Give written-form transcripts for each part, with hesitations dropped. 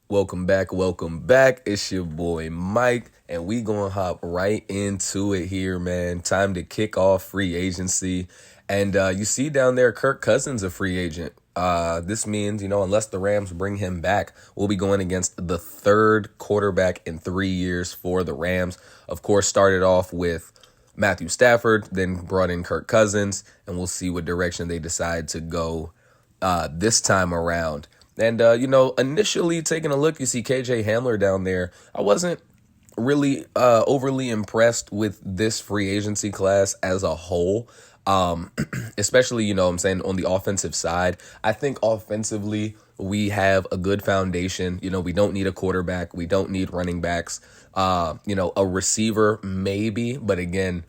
Welcome back, welcome back. It's your boy Mike, and we gonna hop right into it here, man. Time to kick off free agency. And you see down there, Kirk Cousins a free agent. This means, unless the Rams bring him back, we'll be going against the third quarterback in 3 years for the Rams. Of course, started off with Matthew Stafford, then brought in Kirk Cousins, and we'll see what direction they decide to go this time around. And, initially taking a look, you see KJ Hamler down there. I wasn't really overly impressed with this free agency class as a whole, especially, I'm saying on the offensive side. I think offensively, we have a good foundation. We don't need a quarterback. We don't need running backs. A receiver maybe, but again,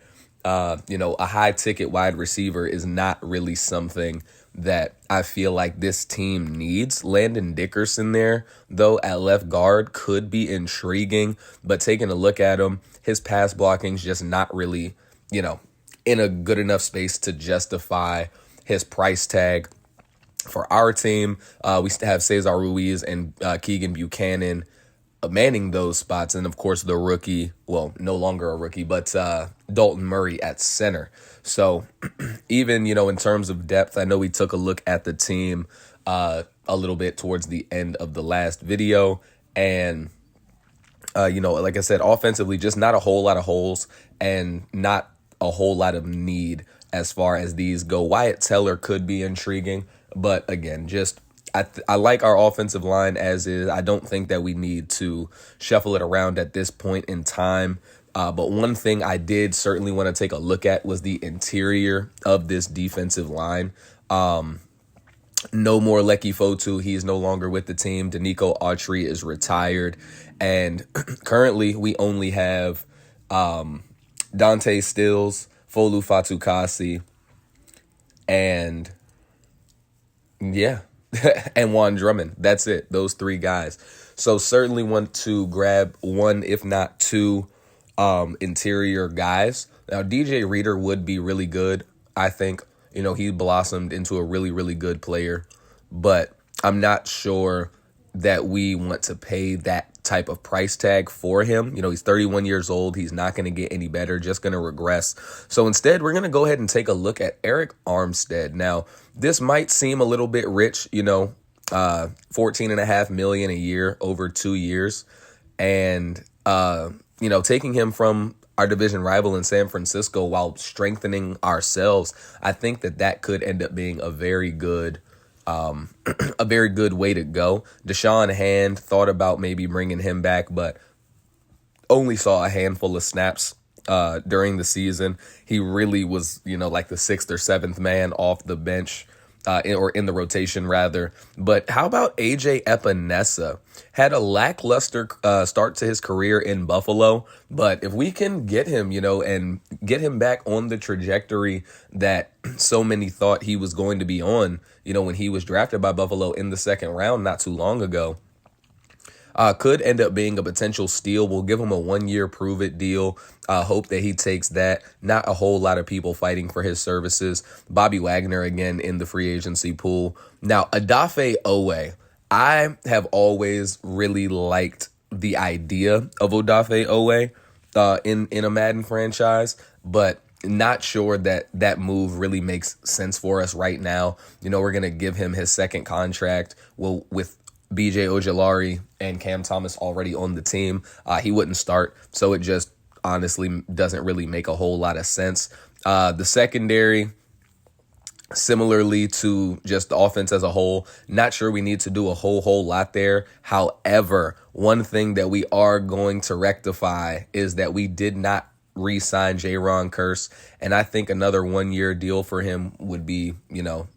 a high ticket wide receiver is not really something that I feel like this team needs. Landon Dickerson there, though, at left guard could be intriguing, but taking a look at him, his pass blocking's just not really, in a good enough space to justify his price tag. For our team, we have Cesar Ruiz and Keegan Buchanan manning those spots, and of course the rookie, well, no longer a rookie, but Dalton Murray at center. So even, in terms of depth, I know we took a look at the team a little bit towards the end of the last video, and like I said, offensively, just not a whole lot of holes and not a whole lot of need as far as these go. Wyatt Teller could be intriguing, but again, just I like our offensive line as is. I don't think that we need to shuffle it around at this point in time. But one thing I did certainly want to take a look at was the interior of this defensive line. No more Lecky Fotu. He is no longer with the team. Danico Autry is retired. And currently we only have Dante Stills, Folu Fatukasi, and yeah. and Juan Drummond. That's it. Those three guys. So certainly want to grab one, if not two, interior guys. Now, DJ Reader would be really good. I think, he blossomed into a really, really good player, but I'm not sure that we want to pay that type of price tag for him. He's 31 years old. He's not going to get any better, just going to regress. So instead, we're going to go ahead and take a look at Eric Armstead. Now, this might seem a little bit rich, $14.5 million a year over 2 years. And, taking him from our division rival in San Francisco while strengthening ourselves, I think that could end up being a very good way to go. Deshaun Hand thought about maybe bringing him back, but only saw a handful of snaps during the season. He really was, like the sixth or seventh man off the bench, or in the rotation rather. But how about AJ Epinesa? Had a lackluster start to his career in Buffalo, but if we can get him, and get him back on the trajectory that so many thought he was going to be on, when he was drafted by Buffalo in the second round not too long ago, could end up being a potential steal. We'll give him a 1-year prove-it deal. Hope that he takes that. Not a whole lot of people fighting for his services. Bobby Wagner again in the free agency pool. Now, Odafe Owe. I have always really liked the idea of Odafe Owe in a Madden franchise, but not sure that move really makes sense for us right now. We're going to give him his second contract. Well, with BJ Ojulari and Cam Thomas already on the team, he wouldn't start. So it just honestly doesn't really make a whole lot of sense. The secondary, similarly to just the offense as a whole, not sure we need to do a whole lot there. However, one thing that we are going to rectify is that we did not re-sign Jaron Kearse, and I think another 1-year deal for him would be,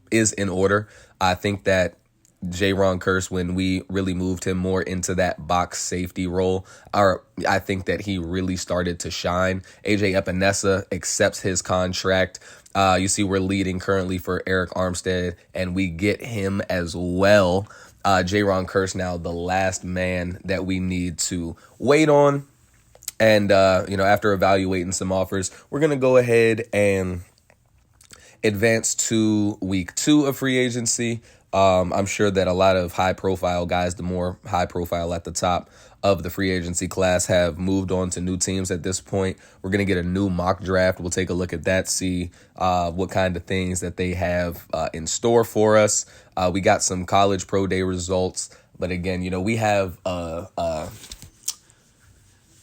is in order. I think that Jaron Kearse, when we really moved him more into that box safety role, I think that he really started to shine. AJ Epinesa accepts his contract. You see we're leading currently for Eric Armstead, and we get him as well. Jaron Kearse now the last man that we need to wait on. And, after evaluating some offers, we're going to go ahead and advance to week 2 of free agency. I'm sure that a lot of high profile guys, the more high profile at the top of the free agency class, have moved on to new teams at this point. We're going to get a new mock draft. We'll take a look at that, see what kind of things that they have in store for us. We got some college pro day results. But again, we have a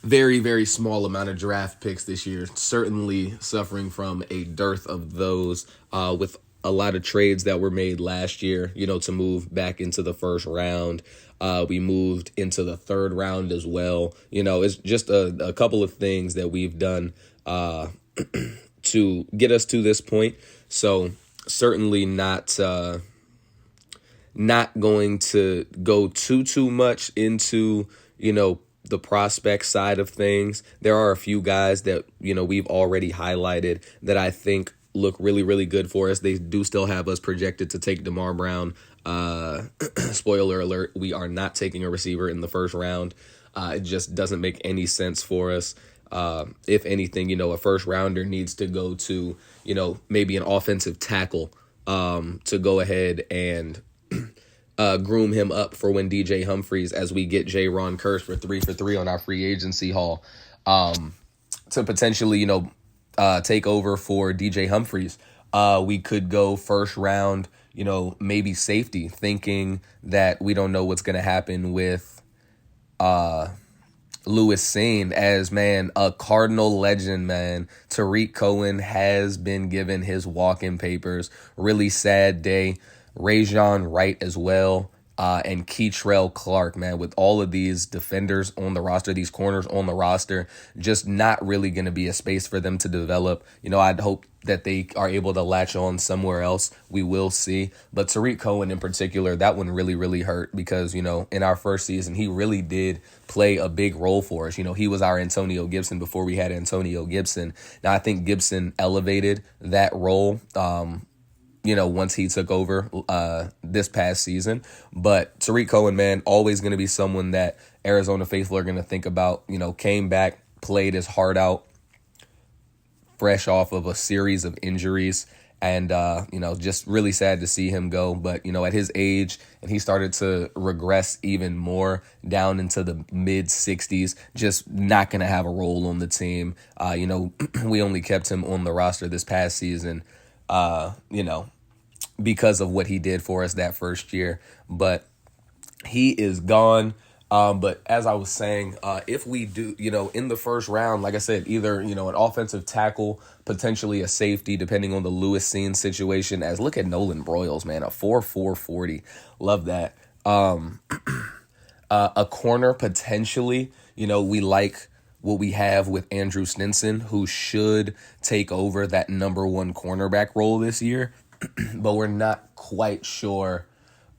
very, very small amount of draft picks this year, certainly suffering from a dearth of those with a lot of trades that were made last year, to move back into the first round. We moved into the third round as well. It's just a couple of things that we've done to get us to this point. So certainly not going to go too much into, the prospect side of things. There are a few guys that, we've already highlighted that I think look really, really good for us. They do still have us projected to take DeMar Brown. Spoiler alert, we are not taking a receiver in the first round. It just doesn't make any sense for us. If anything, a first rounder needs to go to, maybe an offensive tackle to go ahead and groom him up for when DJ Humphries, as we get Ron Kearse for 3 on our free agency haul, to potentially, take over for DJ Humphries. We could go first round, maybe safety, thinking that we don't know what's going to happen with Lewis Sane, as, man, a Cardinal legend, man. Tariq Cohen has been given his walk-in papers. Really sad day. Rajon Wright as well, and Keitrell Clark, man, with all of these defenders on the roster, these corners on the roster, just not really going to be a space for them to develop. I'd hope that they are able to latch on somewhere else. We will see. But Tariq Cohen in particular, that one really, really hurt because, in our first season, he really did play a big role for us. He was our Antonio Gibson before we had Antonio Gibson. Now, I think Gibson elevated that role, once he took over this past season. But Tariq Cohen, man, always going to be someone that Arizona faithful are going to think about. Came back, played his heart out, fresh off of a series of injuries. And, just really sad to see him go. But, at his age, and he started to regress even more down into the mid-60s, just not going to have a role on the team. We only kept him on the roster this past season, because of what he did for us that first year. But he is gone. But as I was saying, if we do, in the first round, like I said, either, an offensive tackle, potentially a safety, depending on the Lewis Sane situation, as look at Nolan Broyles, man, a 4.4 40. Love that. A corner, potentially, we like what we have with Andrew Stinson, who should take over that number one cornerback role this year. But we're not quite sure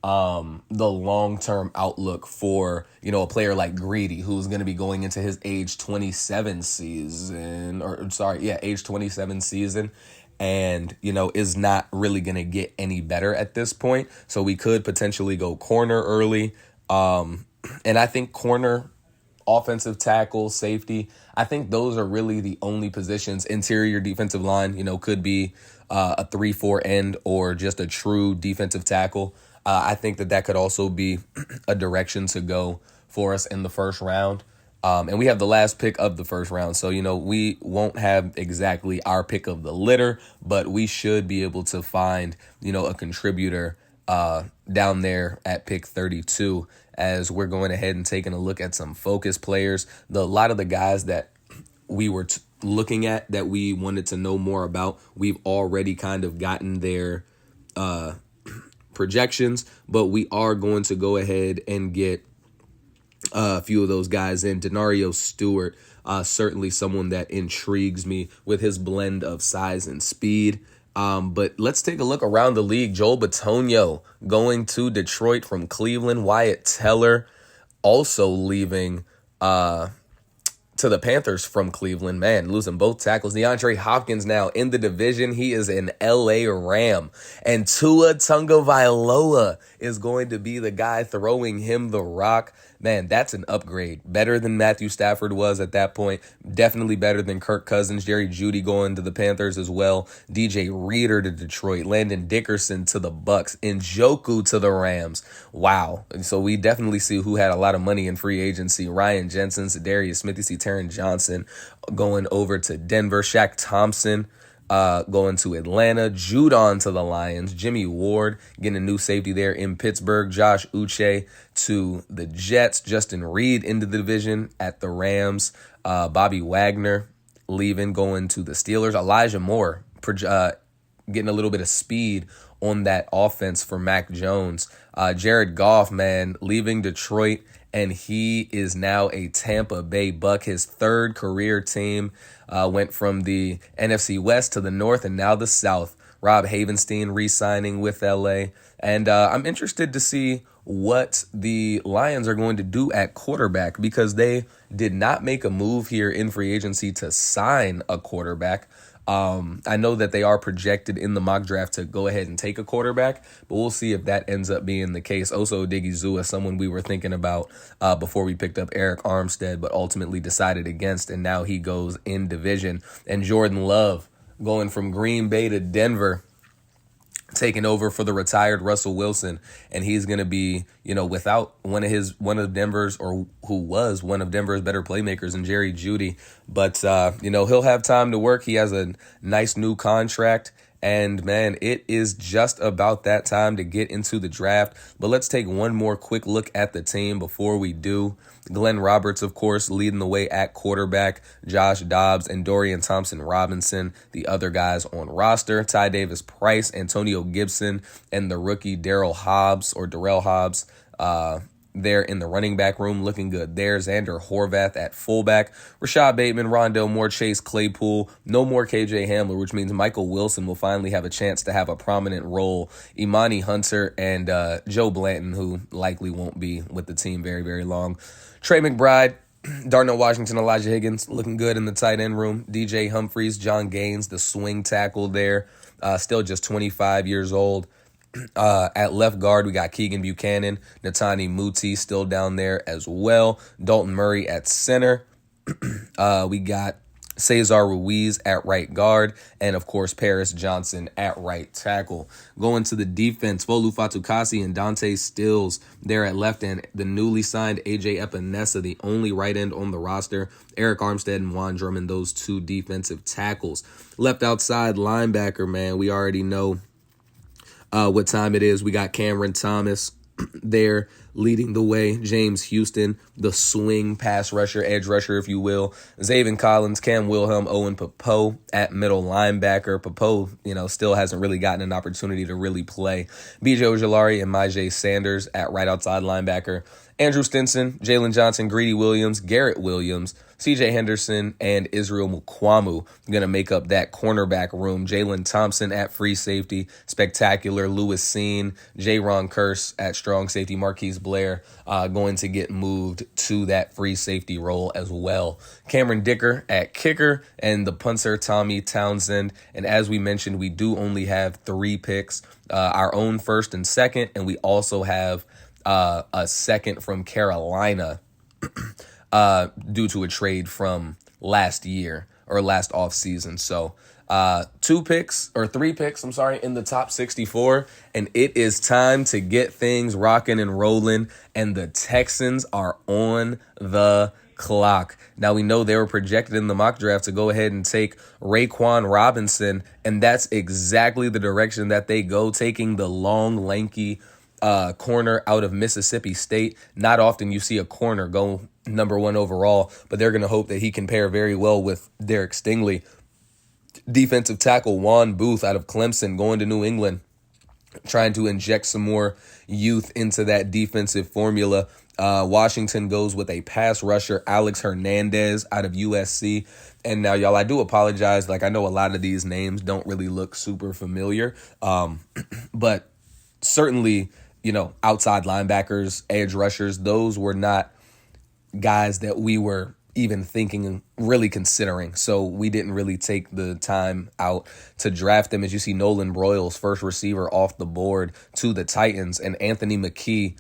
the long-term outlook for, a player like Greedy, who's going to be going into his age 27 season, age 27 season, and, is not really going to get any better at this point. So we could potentially go corner early. And I think corner, offensive tackle, safety, I think those are really the only positions. Interior defensive line, could be a 3-4 end or just a true defensive tackle. I think that could also be a direction to go for us in the first round. And we have the last pick of the first round. So, we won't have exactly our pick of the litter, but we should be able to find, a contributor down there at pick 32, as we're going ahead and taking a look at some focus players. A lot of the guys that we were looking at that we wanted to know more about, we've already kind of gotten their projections, but we are going to go ahead and get a few of those guys in. Denario Stewart, certainly someone that intrigues me with his blend of size and speed. But let's take a look around the league. Joel Bitonio going to Detroit from Cleveland. Wyatt Teller also leaving to the Panthers from Cleveland. Man, losing both tackles. DeAndre Hopkins now in the division. He is an LA Ram. And Tua Tagovailoa is going to be the guy throwing him the rock. Man, that's an upgrade. Better than Matthew Stafford was at that point. Definitely better than Kirk Cousins. Jerry Jeudy going to the Panthers as well. DJ Reader to Detroit. Landon Dickerson to the Bucks. Njoku to the Rams. Wow. So we definitely see who had a lot of money in free agency. Ryan Jensen, Darius Smith. You see Taron Johnson going over to Denver. Shaq Thompson going to Atlanta. Judon to the Lions. Jimmy Ward getting a new safety there in Pittsburgh. Josh Uche to the Jets. Justin Reed into the division at the Rams. Bobby Wagner leaving, going to the Steelers. Elijah Moore getting a little bit of speed on that offense for Mac Jones. Jared Goff, man, leaving Detroit, and he is now a Tampa Bay Buck. His third career team went from the NFC West to the North and now the South. Rob Havenstein re-signing with LA. And I'm interested to see what the Lions are going to do at quarterback, because they did not make a move here in free agency to sign a quarterback. I know that they are projected in the mock draft to go ahead and take a quarterback, but we'll see if that ends up being the case. Oso Odigizua, someone we were thinking about before we picked up Eric Armstead, but ultimately decided against, and now he goes in division. And Jordan Love going from Green Bay to Denver, taking over for the retired Russell Wilson, and he's going to be, without one of Denver's better playmakers in Jerry Jeudy, but he'll have time to work. He has a nice new contract, and man, it is just about that time to get into the draft. But let's take one more quick look at the team before we do. Glen Roberts, of course, leading the way at quarterback. Josh Dobbs and Dorian Thompson-Robinson, the other guys on roster. Ty Davis-Price, Antonio Gibson, and the rookie Darrell Hobbs, there in the running back room, looking good there. Xander Horvath at fullback. Rashad Bateman, Rondell Moore, Chase Claypool. No more KJ Hamler, which means Michael Wilson will finally have a chance to have a prominent role. Imani Hunter and Joe Blanton, who likely won't be with the team very, very long. Trey McBride, Darnell Washington, Elijah Higgins, looking good in the tight end room. DJ Humphries, John Gaines, the swing tackle there, still just 25 years old. At left guard, we got Keegan Buchanan, Netani Muti still down there as well. Dalton Murray at center. We got Cesar Ruiz at right guard, and of course Paris Johnson at right tackle. Going to the defense, Folu Fatukasi and Dante Stills there at left end. The newly signed AJ Epinesa, the only right end on the roster. Eric Armstead and Juan Drummond, those two defensive tackles. Left outside linebacker, man, we already know what time it is. We got Cameron Thomas there leading the way. James Houston, the swing pass rusher, edge rusher, if you will. Zaven Collins, Cam Wilhelm, Owen Popo at middle linebacker. Popo, still hasn't really gotten an opportunity to really play. BJ Ojolari and Myjai Sanders at right outside linebacker. Andrew Stinson, Jalen Johnson, Greedy Williams, Garrett Williams, CJ Henderson, and Israel Mukwamu going to make up that cornerback room. Jalen Thompson at free safety, spectacular. Lewis Seen, J-Ron Curse at strong safety. Marquise Blair going to get moved to that free safety role as well. Cameron Dicker at kicker, and the punter Tommy Townsend. And as we mentioned, we do only have 3 picks, our own first and second, and we also have a second from Carolina due to a trade from last year or last offseason. So 3 picks in the top 64, and it is time to get things rocking and rolling, and the Texans are on the clock. Now, we know they were projected in the mock draft to go ahead and take Raekwon Robinson, and that's exactly the direction that they go, taking the long, lanky corner out of Mississippi State. Not often you see a corner go number 1 overall, but they're going to hope that he can pair very well with Derek Stingley. Defensive tackle Juan Booth out of Clemson going to New England, trying to inject some more youth into that defensive formula. Washington goes with a pass rusher, Alex Hernandez out of USC. And now, y'all, I do apologize. I know a lot of these names don't really look super familiar, but certainly, outside linebackers, edge rushers, those were not guys that we were even thinking, really considering. So we didn't really take the time out to draft them. As you see, Nolan Broyles, first receiver off the board to the Titans, and Anthony McKee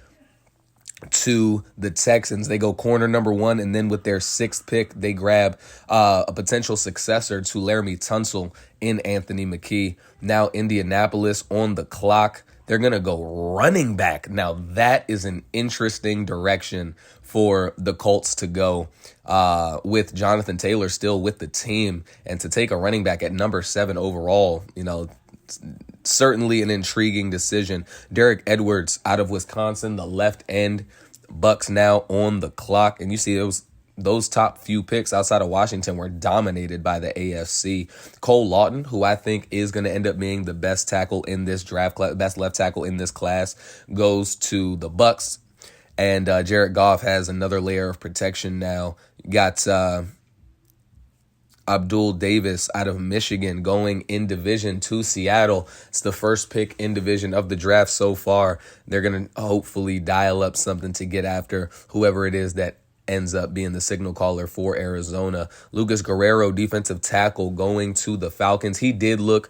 to the Texans. They go corner number 1, and then with their 6th pick, they grab a potential successor to Laramie Tunsil in Anthony McKee. Now Indianapolis on the clock. They're going to go running back. Now that is an interesting direction for the Colts to go with Jonathan Taylor still with the team, and to take a running back at number 7 overall, certainly an intriguing decision. Derek Edwards out of Wisconsin, the left end. Bucks now on the clock. And you see those top few picks outside of Washington were dominated by the AFC. Cole Lawton, who I think is going to end up being the best tackle in this draft class, best left tackle in this class, goes to the Bucks. And Jared Goff has another layer of protection now. You got Abdul Davis out of Michigan going in division to Seattle. It's the first pick in division of the draft so far. They're going to hopefully dial up something to get after whoever it is that ends up being the signal caller for Arizona. Lucas Guerrero, defensive tackle, going to the Falcons. He did look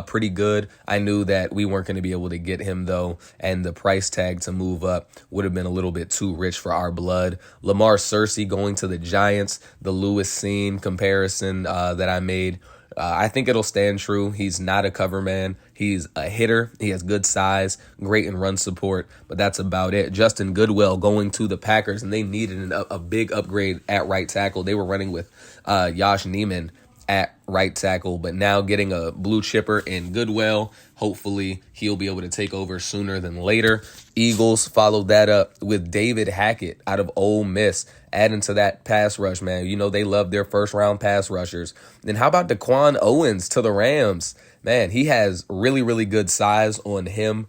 pretty good. I knew that we weren't going to be able to get him, though, and the price tag to move up would have been a little bit too rich for our blood. Lamar Searcy going to the Giants. The Lewis Scene comparison that I made, I think it'll stand true. He's not a cover man. He's a hitter. He has good size, great in run support, but that's about it. Justin Goodwill going to the Packers, and they needed a big upgrade at right tackle. They were running with Josh Neiman at right tackle, but now getting a blue chipper in Goodwill. Hopefully he'll be able to take over sooner than later. Eagles followed that up with David Hackett out of Ole Miss, adding to that pass rush, man. They love their first-round pass rushers. Then how about Daquan Owens to the Rams? Man, he has really, really good size on him.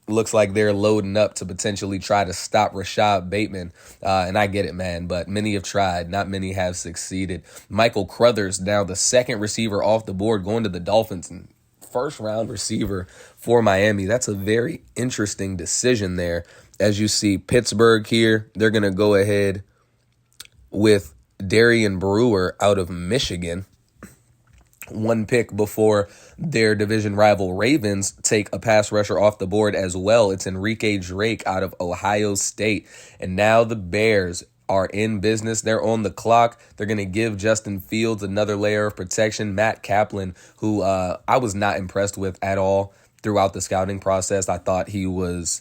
Looks like they're loading up to potentially try to stop Rashad Bateman. And I get it, man, but many have tried. Not many have succeeded. Michael Crothers, now the second receiver off the board, going to the Dolphins, and first-round receiver for Miami. That's a very interesting decision there. As you see, Pittsburgh here, they're going to go ahead with Darian Brewer out of Michigan. One pick before their division rival Ravens take a pass rusher off the board as well. It's Enrique Drake out of Ohio State. And now the Bears are in business. They're on the clock. They're going to give Justin Fields another layer of protection. Matt Kaplan, who I was not impressed with at all throughout the scouting process. I thought he was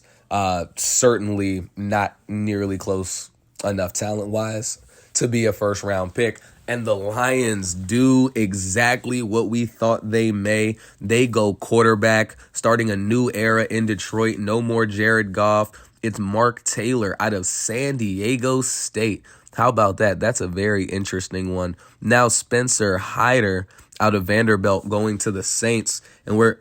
certainly not nearly close enough talent-wise to be a first-round pick. And the Lions do exactly what we thought they may. They go quarterback, starting a new era in Detroit. No more Jared Goff. It's Mark Taylor out of San Diego State. How about that? That's a very interesting one. Now Spencer Hyder out of Vanderbilt going to the Saints. And we're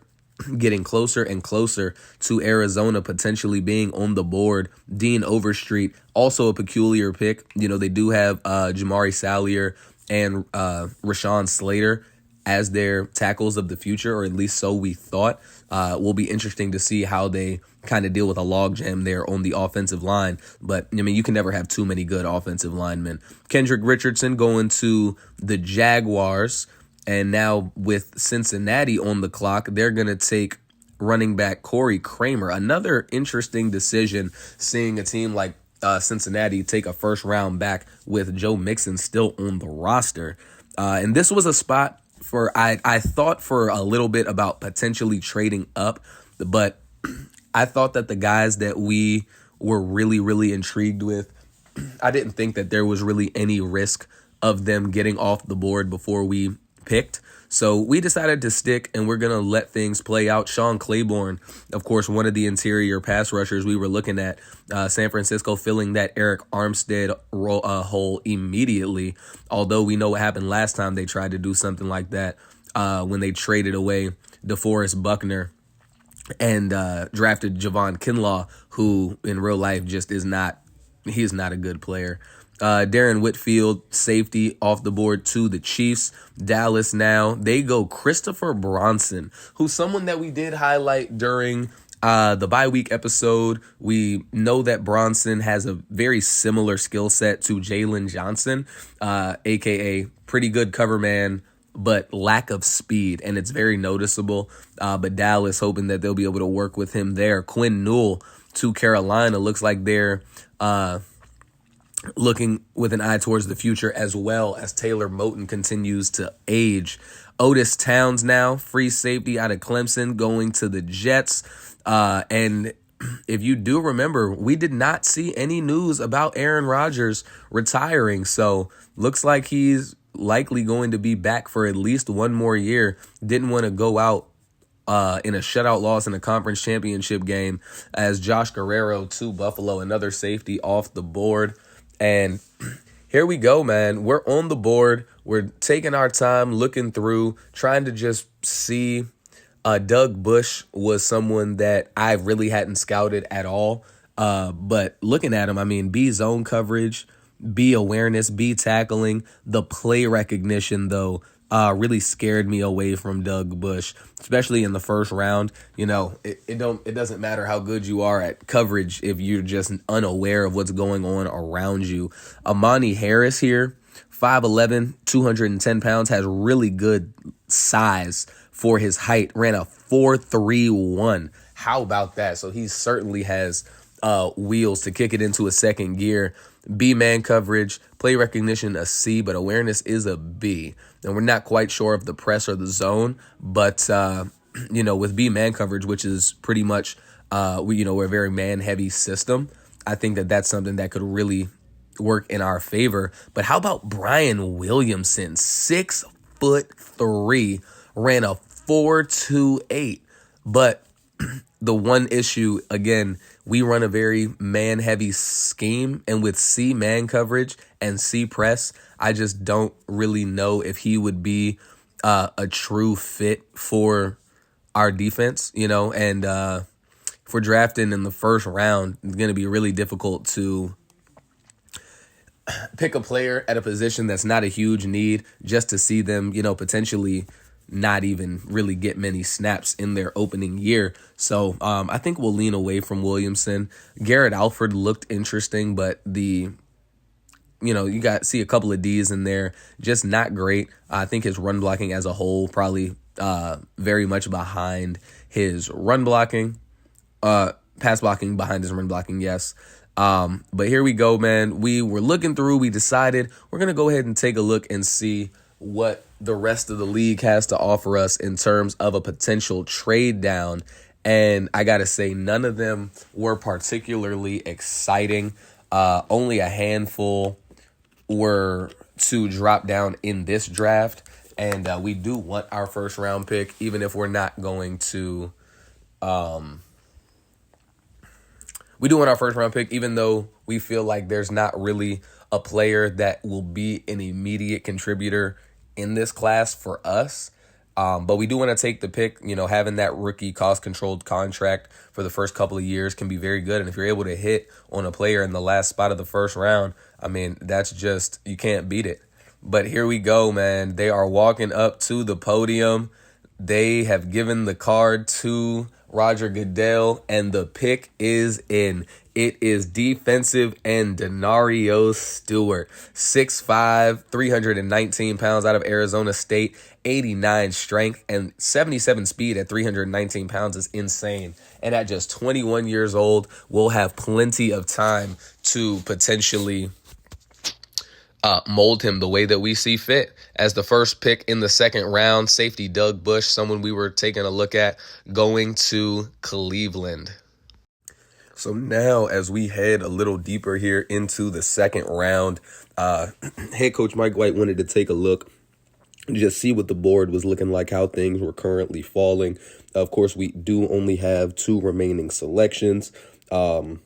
getting closer and closer to Arizona potentially being on the board. Dean Overstreet, also a peculiar pick. They do have Jamari Sallier and Rashawn Slater as their tackles of the future, or at least so we thought. Will be interesting to see how they kind of deal with a logjam there on the offensive line. But, you can never have too many good offensive linemen. Kendrick Richardson going to the Jaguars. And now with Cincinnati on the clock, they're going to take running back Corey Kramer. Another interesting decision, seeing a team like Cincinnati take a first round back with Joe Mixon still on the roster. And this was a spot for, I thought for a little bit about potentially trading up, but I thought that the guys that we were really, really intrigued with, I didn't think that there was really any risk of them getting off the board before we picked. So we decided to stick, and we're going to let things play out. Sean Claiborne, of course, one of the interior pass rushers we were looking at. San Francisco filling that Eric Armstead hole immediately, although we know what happened last time they tried to do something like that when they traded away DeForest Buckner and drafted Javon Kinlaw, who in real life just is not a good player. Darren Whitfield, safety, off the board to the Chiefs. Dallas now, they go Christopher Bronson, who's someone that we did highlight during The bye week episode, we know that Bronson has a very similar skill set to Jalen Johnson, aka pretty good cover man, but lack of speed, and it's very noticeable. But Dallas hoping that they'll be able to work with him there. Quinn Newell to Carolina looks like they're looking with an eye towards the future, as well as Taylor Moton continues to age. Otis Towns now, free safety out of Clemson, going to the Jets. And if you do remember, we did not see any news about Aaron Rodgers retiring. So looks like he's likely going to be back for at least one more year. Didn't want to go out in a shutout loss in a conference championship game, as Josh Guerrero to Buffalo, another safety off the board. And here we go, man. We're on the board. We're taking our time, looking through, trying to just see. Doug Bush was someone that I really hadn't scouted at all. But looking at him, I mean, B zone coverage, B awareness, B tackling, the play recognition, though, really scared me away from Doug Bush, especially in the first round. You know, it doesn't matter how good you are at coverage if you're just unaware of what's going on around you. Amani Harris here, 5'11", 210 pounds, has really good size for his height, ran a 4.31. How about that? So he certainly has wheels to kick it into a second gear. B-man coverage, play recognition a C, but awareness is a B. And we're not quite sure of the press or the zone, but with B-man coverage, which is pretty much we're a very man-heavy system. I think that that's something that could really work in our favor. But how about Brian Williamson, 6'3", ran a 4.28. But the one issue, again, we run a very man-heavy scheme, and with C man coverage and C press, I just don't really know if he would be a true fit for our defense, and if we're drafting in the first round, it's going to be really difficult to pick a player at a position that's not a huge need just to see them, potentially not even really get many snaps in their opening year. So I think we'll lean away from Williamson. Garrett Alford looked interesting, but you see a couple of D's in there, just not great. I think his run blocking as a whole probably very much behind his run blocking, pass blocking behind his run blocking, yes. But here we go, man. We were looking through, we decided we're going to go ahead and take a look and see what the rest of the league has to offer us in terms of a potential trade down. And I got to say, none of them were particularly exciting. Only a handful were to drop down in this draft. And we do want our first round pick, even if we're not going to... we do want our first round pick, even though we feel like there's not really a player that will be an immediate contributor in this class for us. But we do want to take the pick. Having that rookie cost-controlled contract for the first couple of years can be very good. And if you're able to hit on a player in the last spot of the first round, I mean, that's just, you can't beat it. But here we go, man. They are walking up to the podium. They have given the card to Roger Goodell, and the pick is in. It is defensive end Denario Stewart, 6'5", 319 pounds, out of Arizona State, 89 strength, and 77 speed at 319 pounds is insane. And at just 21 years old, we'll have plenty of time to potentially mold him the way that we see fit. As the first pick in the second round, safety Doug Bush, someone we were taking a look at, going to Cleveland. So now, as we head a little deeper here into the second round, head coach Mike White wanted to take a look and just see what the board was looking like, how things were currently falling. Of course, we do only have two remaining selections. The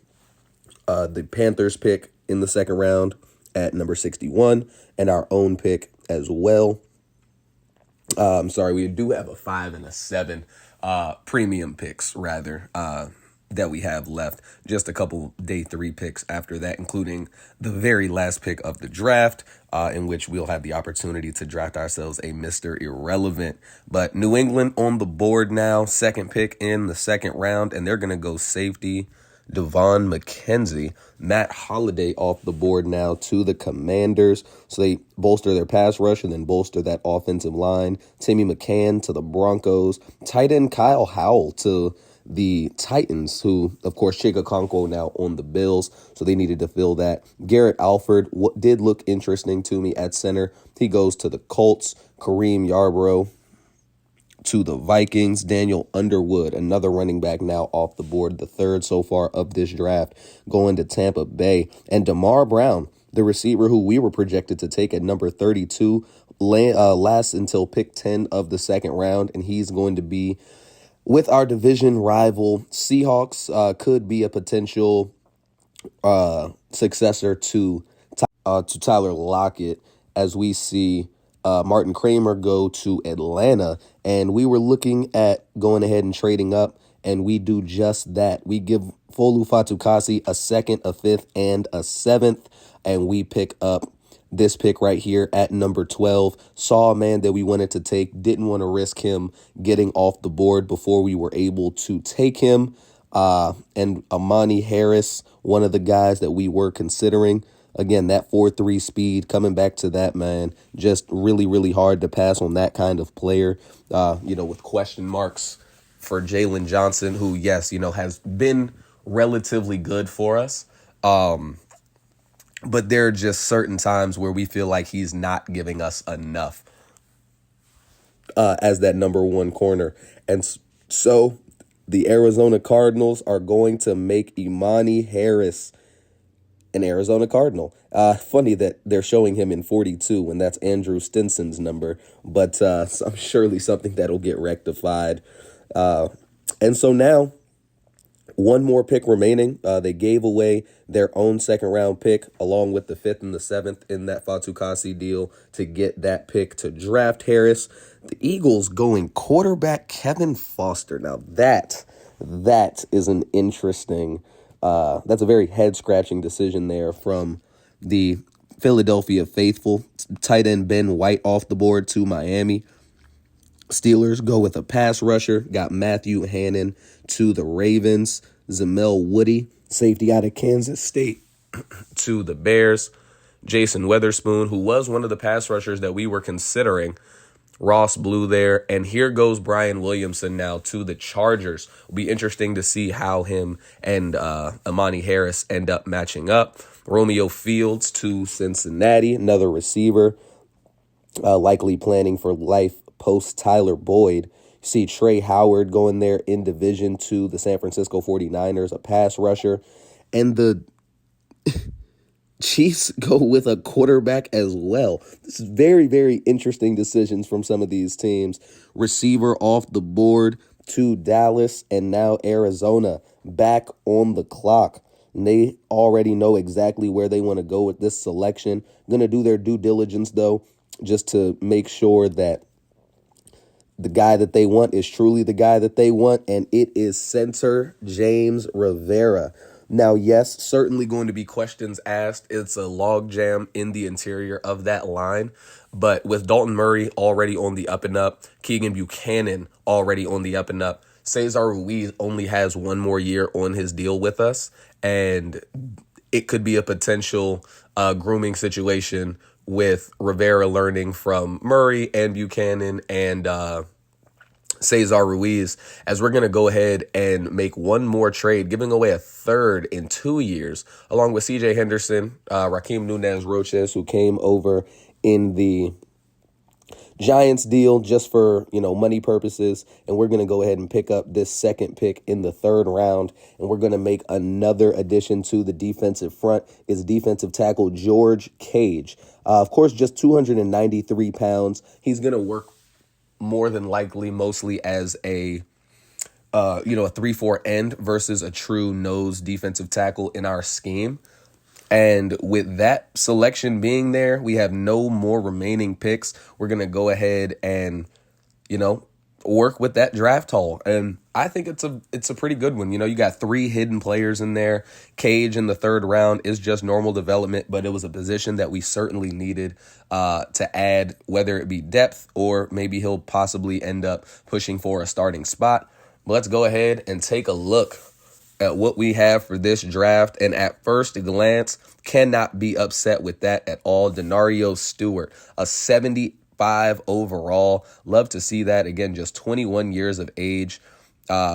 Panthers pick in the second round at number 61, and our own pick as well. We do have a 5 and a 7 premium picks, rather. that we have left. Just a couple day 3 picks after that, including the very last pick of the draft, in which we'll have the opportunity to draft ourselves a Mr. Irrelevant. But New England on the board now, second pick in the second round, and they're going to go safety Devon McKenzie. Matt Holliday off the board now to the Commanders. So they bolster their pass rush and then bolster that offensive line. Timmy McCann to the Broncos. Tight end Kyle Howell to the Titans, who, of course, Chika Okonkwo now on the Bills, so they needed to fill that. Garrett Alford did look interesting to me at center. He goes to the Colts. Kareem Yarbrough to the Vikings. Daniel Underwood, another running back now off the board, the third so far of this draft, going to Tampa Bay. And DeMar Brown, the receiver who we were projected to take at number 32, lasts until pick 10 of the second round, and he's going to be with our division rival Seahawks. Could be a potential successor to Tyler Lockett, as we see Martin Kramer go to Atlanta. And we were looking at going ahead and trading up, and we do just that. We give Folu Fatukasi a second, a fifth, and a seventh, and we pick up this pick right here at number 12. Saw a man that we wanted to take, didn't want to risk him getting off the board before we were able to take him. And Amani Harris, one of the guys that we were considering. Again, that 4.3 speed, coming back to that, man, just really, really hard to pass on that kind of player, with question marks for Jalen Johnson, who, yes, has been relatively good for us. But there are just certain times where we feel like he's not giving us enough as that number one corner. And so the Arizona Cardinals are going to make Imani Harris an Arizona Cardinal. Funny that they're showing him in 42, and that's Andrew Stinson's number, but surely something that'll get rectified. And so now, one more pick remaining. They gave away their own second-round pick along with the 5th and the 7th in that Fatukasi deal to get that pick to draft Harris. The Eagles going quarterback Kevin Foster. Now that is an interesting, that's a very head-scratching decision there from the Philadelphia faithful. Tight end Ben White off the board to Miami. Steelers go with a pass rusher. Got Matthew Hannon to the Ravens. Zamel Woody, safety out of Kansas State, to the Bears. Jason Weatherspoon, who was one of the pass rushers that we were considering. Ross Blue there. And here goes Brian Williamson now to the Chargers. It'll be interesting to see how him and Amani Harris end up matching up. Romeo Fields to Cincinnati, another receiver, likely planning for life post Tyler Boyd. You see Trey Howard going there in division to the San Francisco 49ers, a pass rusher. And the Chiefs go with a quarterback as well. This is very, very interesting decisions from some of these teams. Receiver off the board to Dallas, and now Arizona back on the clock. And they already know exactly where they want to go with this selection. Going to do their due diligence, though, just to make sure that the guy that they want is truly the guy that they want, and it is center James Rivera. Now, yes, certainly going to be questions asked. It's a logjam in the interior of that line, but with Dalton Murray already on the up and up, Keegan Buchanan already on the up and up, Cesar Ruiz only has one more year on his deal with us, and it could be a potential grooming situation with Rivera learning from Murray and Buchanan and Cesar Ruiz, as we're going to go ahead and make one more trade, giving away a third in 2 years, along with CJ Henderson, Raheem Nunez-Roches, who came over in the Giants deal just for, money purposes. And we're going to go ahead and pick up this second pick in the third round. And we're going to make another addition to the defensive front, is defensive tackle George Cage. Of course, just 293 pounds. He's going to work more than likely mostly as a 3-4 end versus a true nose defensive tackle in our scheme. And with that selection being there, we have no more remaining picks. We're going to go ahead and, work with that draft haul. And I think it's a pretty good one. You got 3 hidden players in there. Cage in the 3rd round is just normal development, but it was a position that we certainly needed to add, whether it be depth or maybe he'll possibly end up pushing for a starting spot. But let's go ahead and take a look at what we have for this draft. And at first glance, cannot be upset with that at all. Denario Stewart, a 75 overall. Love to see that. Again, just 21 years of age.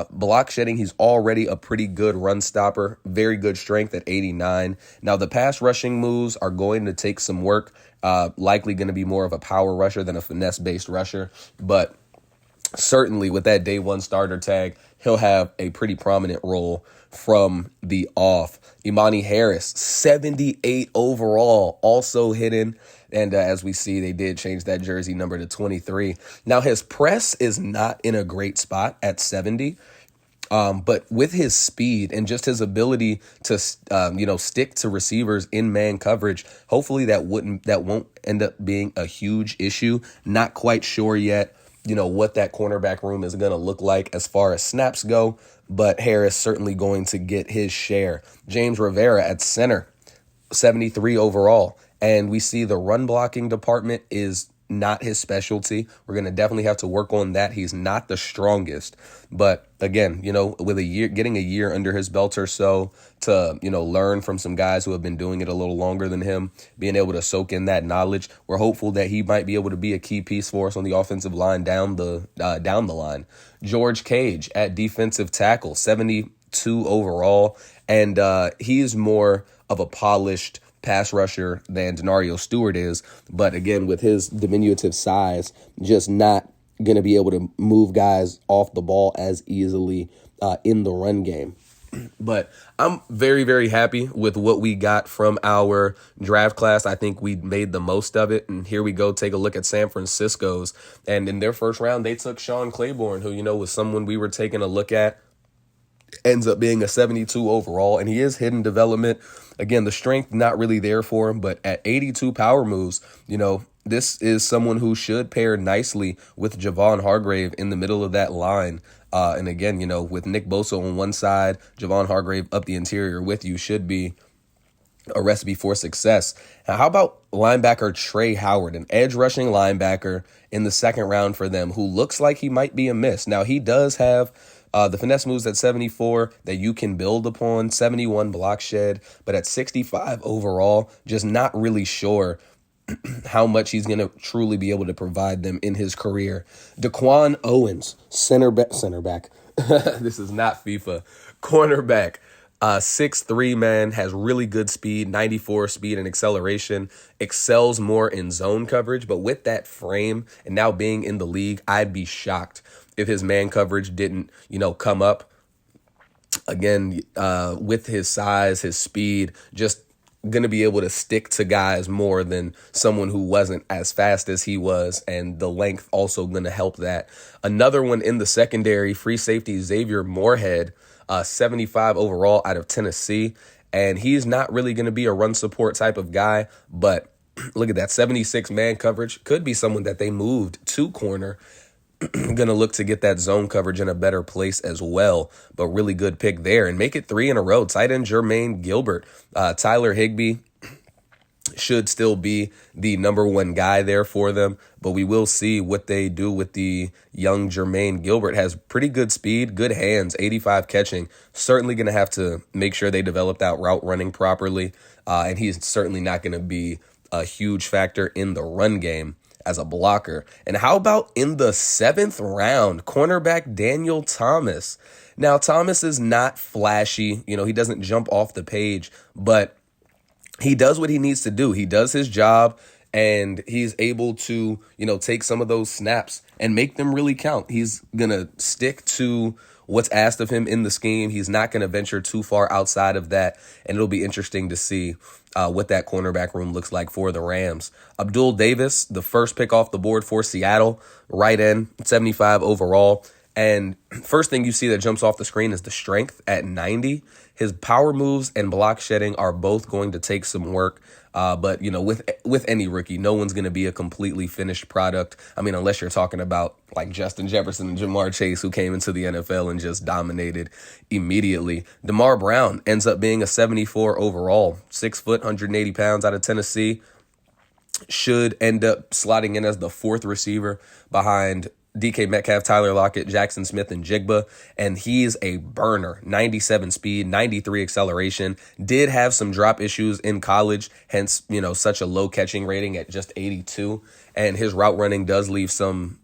Block shedding, he's already a pretty good run stopper. Very good strength at 89. Now, the pass rushing moves are going to take some work. Likely going to be more of a power rusher than a finesse-based rusher. But certainly with that day 1 starter tag, he'll have a pretty prominent role from the off. Imani Harris, 78 overall, also hidden. And as we see, they did change that jersey number to 23. Now, his press is not in a great spot at 70. But with his speed and just his ability to, stick to receivers in man coverage, hopefully that won't end up being a huge issue. Not quite sure yet, what that cornerback room is going to look like as far as snaps go, but Harris certainly going to get his share. James Rivera at center, 73 overall. And we see the run blocking department is not his specialty. We're going to definitely have to work on that. He's not the strongest. But again, with getting a year under his belt or so to, learn from some guys who have been doing it a little longer than him, being able to soak in that knowledge, we're hopeful that he might be able to be a key piece for us on the offensive line down the line. George Cage at defensive tackle, 72 overall. And he's more of a polished pass rusher than Denario Stewart is, but again, with his diminutive size, just not going to be able to move guys off the ball as easily in the run game. But I'm very, very happy with what we got from our draft class. I think we made the most of it. And here we go, take a look at San Francisco's. And in their first round, they took Sean Claiborne, who, was someone we were taking a look at. Ends up being a 72 overall, and he is hidden development. Again, the strength not really there for him, but at 82 power moves, this is someone who should pair nicely with Javon Hargrave in the middle of that line. And again, with Nick Bosa on one side, Javon Hargrave up the interior with you should be a recipe for success. Now, how about linebacker Trey Howard, an edge rushing linebacker in the 2nd round for them, who looks like he might be a miss. Now, he does have the finesse moves at 74 that you can build upon, 71 block shed, but at 65 overall, just not really sure how much he's going to truly be able to provide them in his career. Daquan Owens, center back. This is not FIFA. Cornerback. 6'3", man, has really good speed, 94 speed and acceleration, excels more in zone coverage, but with that frame and now being in the league, I'd be shocked if his man coverage didn't, come up. Again, with his size, his speed, just going to be able to stick to guys more than someone who wasn't as fast as he was, and the length also going to help that. Another one in the secondary, free safety Xavier Moorhead, 75 overall out of Tennessee, and he's not really going to be a run support type of guy, but look at that, 76 man coverage. Could be someone that they moved to corner. Going to look to get that zone coverage in a better place as well, but really good pick there. And make it 3 in a row. Tight end Jermaine Gilbert. Tyler Higbee should still be the number 1 guy there for them, but we will see what they do with the young Jermaine Gilbert. Has pretty good speed, good hands, 85 catching. Certainly going to have to make sure they develop that route running properly, and he's certainly not going to be a huge factor in the run game as a blocker. And how about in the 7th round, cornerback Daniel Thomas? Now, Thomas is not flashy. He doesn't jump off the page, but he does what he needs to do. He does his job, and he's able to, take some of those snaps and make them really count. He's going to stick to what's asked of him in the scheme. He's not going to venture too far outside of that, and it'll be interesting to see what that cornerback room looks like for the Rams. Abdul Davis, the first pick off the board for Seattle, right end, 75 overall. And first thing you see that jumps off the screen is the strength at 90. His power moves and block shedding are both going to take some work. But, with any rookie, no one's going to be a completely finished product. I mean, unless you're talking about like Justin Jefferson and Jamar Chase, who came into the NFL and just dominated immediately. DeMar Brown ends up being a 74 overall, 6 foot, 180 pounds out of Tennessee. Should end up slotting in as the fourth receiver behind DK Metcalf, Tyler Lockett, Jackson Smith, and Jigba. And he's a burner. 97 speed, 93 acceleration. Did have some drop issues in college, hence, such a low catching rating at just 82. And his route running does leave some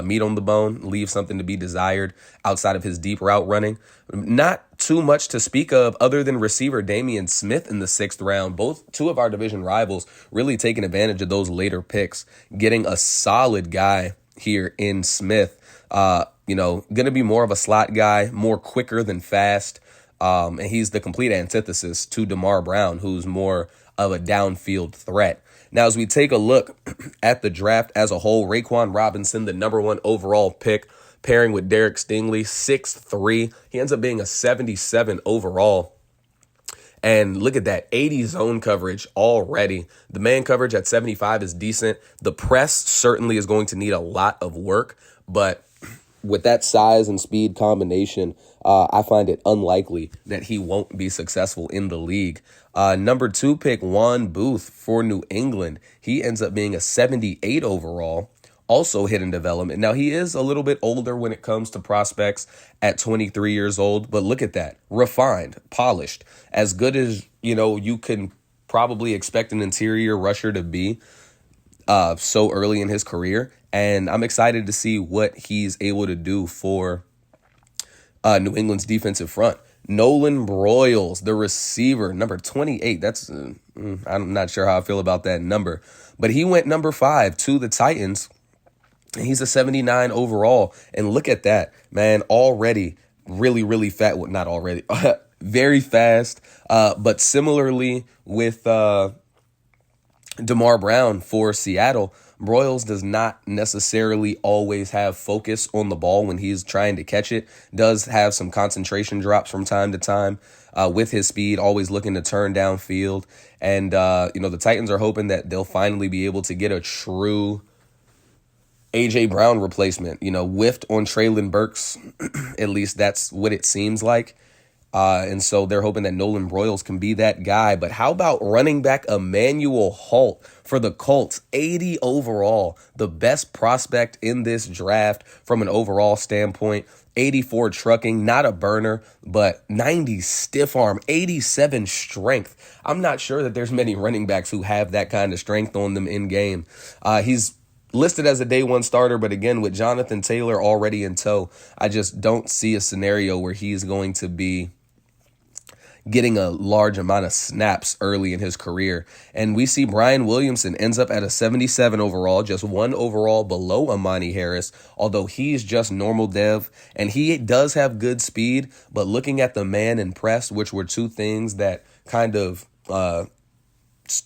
meat on the bone, leave something to be desired outside of his deep route running. Not too much to speak of other than receiver Damian Smith in the 6th round. Two of our division rivals really taking advantage of those later picks, getting a solid guy here in Smith. Going to be more of a slot guy, more quicker than fast. And he's the complete antithesis to DeMar Brown, who's more of a downfield threat. Now, as we take a look at the draft as a whole, Raekwon Robinson, the number 1 overall pick, pairing with Derek Stingley, 6'3". He ends up being a 77 overall. And look at that, 80 zone coverage already. The man coverage at 75 is decent. The press certainly is going to need a lot of work, but with that size and speed combination, I find it unlikely that he won't be successful in the league. Number 2 pick, Juan Booth for New England. He ends up being a 78 overall, also hidden development. Now, he is a little bit older when it comes to prospects at 23 years old, but look at that. Refined, polished, as good as, you can probably expect an interior rusher to be so early in his career. And I'm excited to see what he's able to do for New England's defensive front. Nolan Broyles, the receiver, number 28. That's I'm not sure how I feel about that number, but he went number 5 to the Titans. He's a 79 overall. And look at that, man, already really, really fat. Well, not already, very fast. But similarly with DeMar Brown for Seattle, Broyles does not necessarily always have focus on the ball when he's trying to catch it. Does have some concentration drops from time to time with his speed, always looking to turn downfield. And, the Titans are hoping that they'll finally be able to get a true A.J. Brown replacement. Whiffed on Treylon Burks. At least that's what it seems like. And so they're hoping that Nolan Broyles can be that guy. But how about running back Emmanuel Holt for the Colts? 80 overall, the best prospect in this draft from an overall standpoint. 84 trucking, not a burner, but 90 stiff arm, 87 strength. I'm not sure that there's many running backs who have that kind of strength on them in game. He's listed as a day 1 starter, but again, with Jonathan Taylor already in tow, I just don't see a scenario where he's going to be getting a large amount of snaps early in his career. And we see Brian Williamson ends up at a 77 overall, just 1 overall below Amani Harris, although he's just normal dev, and he does have good speed. But looking at the man and press, which were 2 things that kind of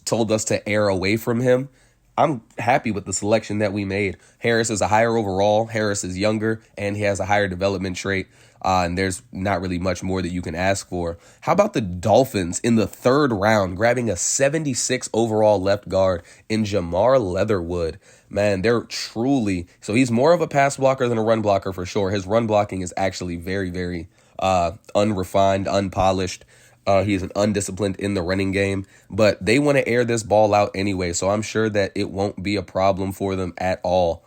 told us to err away from him, I'm happy with the selection that we made. Harris is a higher overall. Harris is younger, and he has a higher development trait. And there's not really much more that you can ask for. How about the Dolphins in the 3rd round, grabbing a 76 overall left guard in Jamar Leatherwood? Man, they're truly... So he's more of a pass blocker than a run blocker for sure. His run blocking is actually very, very unrefined, unpolished. He's an undisciplined in the running game, but they want to air this ball out anyway, so I'm sure that it won't be a problem for them at all.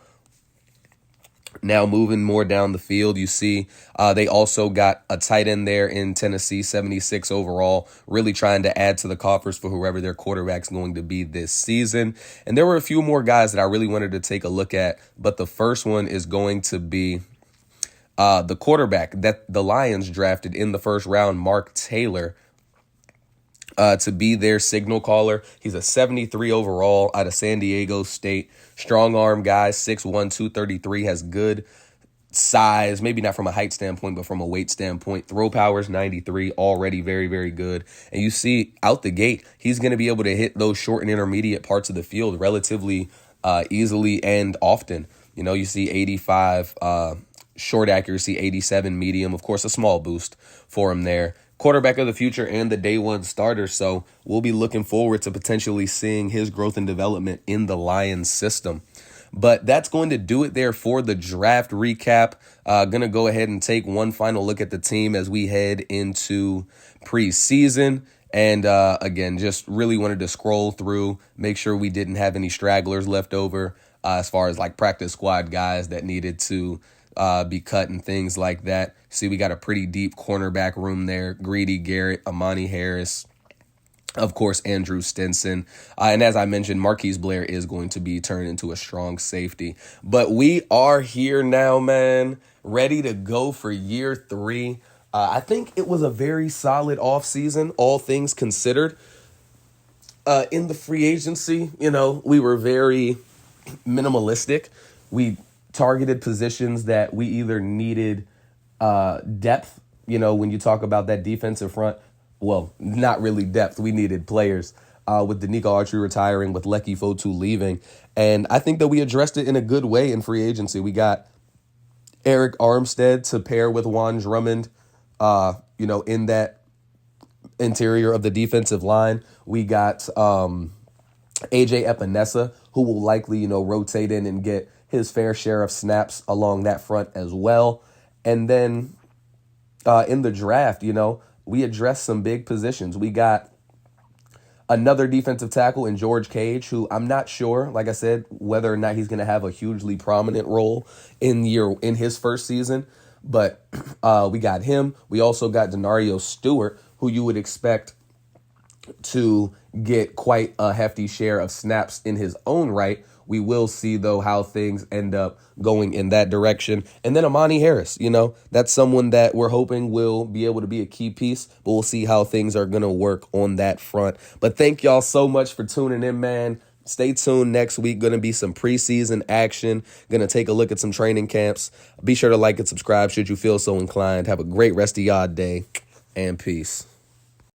Now moving more down the field, you see they also got a tight end there in Tennessee, 76 overall, really trying to add to the coffers for whoever their quarterback's going to be this season. And there were a few more guys that I really wanted to take a look at, but the first one is going to be the quarterback that the Lions drafted in the 1st round, Mark Taylor, to be their signal caller. He's a 73 overall out of San Diego State. Strong arm guy, 6'1", 233, has good size, maybe not from a height standpoint, but from a weight standpoint. Throw power is 93, already very, very good. And you see out the gate, he's going to be able to hit those short and intermediate parts of the field relatively easily and often. You see 85 short accuracy, 87 medium. Of course, a small boost for him there. Quarterback of the future and the day one starter. So we'll be looking forward to potentially seeing his growth and development in the Lions system. But that's going to do it there for the draft recap. Going to go ahead and take one final look at the team as we head into preseason. And again, just really wanted to scroll through, make sure we didn't have any stragglers left over as far as like practice squad guys that needed to be cut and things like that. See, we got a pretty deep cornerback room there. Greedy Garrett, Amani Harris, of course, Andrew Stinson. And as I mentioned, Marquise Blair is going to be turned into a strong safety. But we are here now, man, ready to go for year 3. I think it was a very solid offseason, all things considered. In the free agency, we were very minimalistic. We targeted positions that we either needed depth, when you talk about that defensive front. Well, not really depth. We needed players with Danico Archery retiring, with Lecky Fotu leaving. And I think that we addressed it in a good way in free agency. We got Eric Armstead to pair with Juan Drummond, in that interior of the defensive line. We got AJ Epinesa, who will likely, rotate in and get his fair share of snaps along that front as well. And then in the draft, we addressed some big positions. We got another defensive tackle in George Cage, who I'm not sure, like I said, whether or not he's going to have a hugely prominent role in his first season. But we got him. We also got Denario Stewart, who you would expect to get quite a hefty share of snaps in his own right. We will see, though, how things end up going in that direction. And then Amani Harris, that's someone that we're hoping will be able to be a key piece, but we'll see how things are going to work on that front. But thank y'all so much for tuning in, man. Stay tuned next week. Going to be some preseason action. Going to take a look at some training camps. Be sure to like and subscribe should you feel so inclined. Have a great rest of y'all day, and peace.